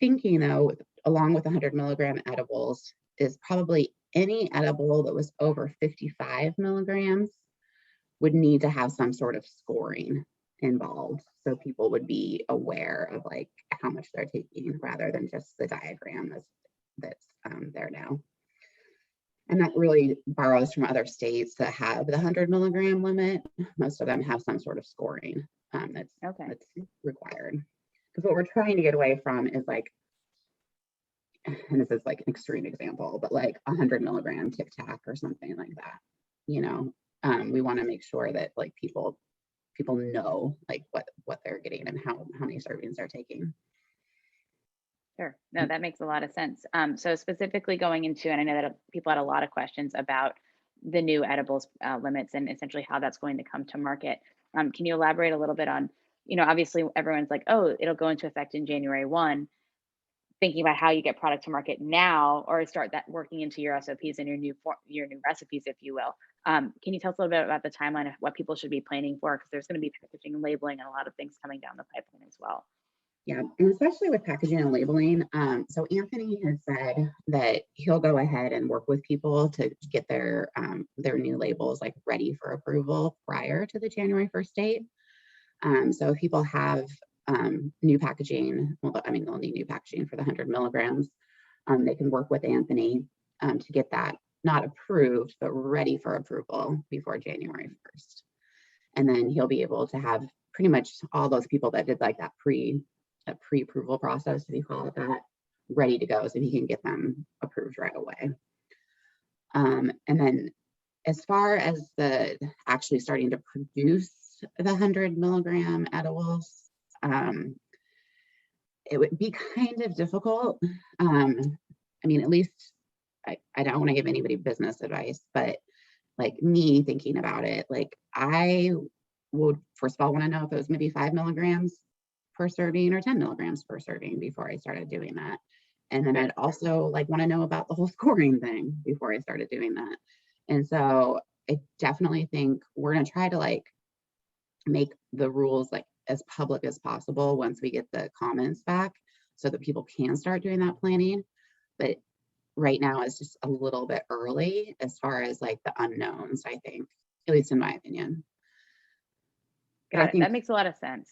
thinking though, along with 100 milligram edibles, is probably any edible that was over 55 milligrams would need to have some sort of scoring involved. So people would be aware of like how much they're taking rather than just the diagram that's there now. And that really borrows from other states that have the 100 milligram limit. Most of them have some sort of scoring that's required. Because what we're trying to get away from is like, and this is like an extreme example, but like 100 milligram Tic Tac or something like that. You know, we want to make sure that like people know like what they're getting and how many servings they're taking. Sure. No, that makes a lot of sense. So specifically going into, and I know that people had a lot of questions about the new edibles limits and essentially how that's going to come to market. Can you elaborate a little bit on, obviously everyone's like, oh, it'll go into effect in January 1, thinking about how you get product to market now, or start that working into your SOPs and your new recipes, if you will. Can you tell us a little bit about the timeline of what people should be planning for? Because there's going to be packaging and labeling and a lot of things coming down the pipeline as well. Yeah, and especially with packaging and labeling. So Anthony has said that he'll go ahead and work with people to get their new labels like ready for approval prior to the January 1st date. So if people have new packaging, well, I mean, they'll need new packaging for the 100 milligrams. They can work with Anthony to get that not approved, but ready for approval before January 1st. And then he'll be able to have pretty much all those people that did like that pre-approval process, if you call it that, ready to go so he can get them approved right away. And then as far as the actually starting to produce the 100 milligram edibles, it would be kind of difficult. I mean, at least I don't want to give anybody business advice, but like me thinking about it, like I would first of all want to know if it was maybe 5 milligrams per serving or 10 milligrams per serving before I started doing that. And then I'd also like want to know about the whole scoring thing before I started doing that. And so I definitely think we're going to try to like make the rules like as public as possible once we get the comments back so that people can start doing that planning. But right now it's just a little bit early as far as like the unknowns, I think, at least in my opinion. Got it. That makes a lot of sense.